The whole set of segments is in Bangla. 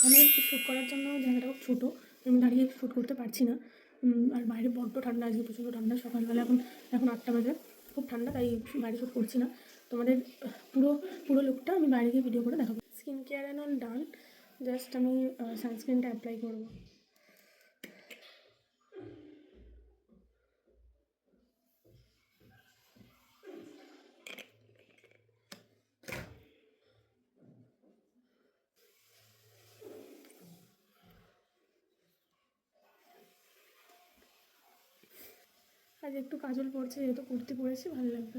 মানে শ্যুট করার জন্য জায়গাটা খুব ছোটো, আমি দাঁড়িয়ে শ্যুট করতে পারছি না। আর বাইরে বড্ড ঠান্ডা, আজকে প্রচণ্ড ঠান্ডা। সকালবেলা এখন 8টা বাজে, খুব ঠান্ডা, তাই বাইরে শ্যুট করছি না। তোমাদের পুরো পুরো লুকটা আমি বাইরে গিয়ে ভিডিও করে দেখাবো। Skin care and all done, just আমি সানস্ক্রিনটা অ্যাপ্লাই করবো। আজ একটু কাজল পড়ছে, যেহেতু কুর্তি পরেছি ভালো লাগবে,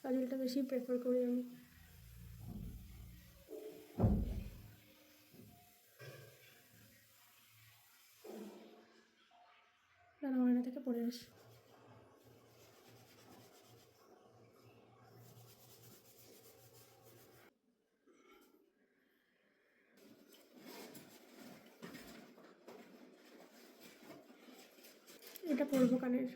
কাজলটা বেশি প্রেফার করি আমি। দাঁড়াও, আয়না থেকে পরে আসি। এটা পরবো কানের।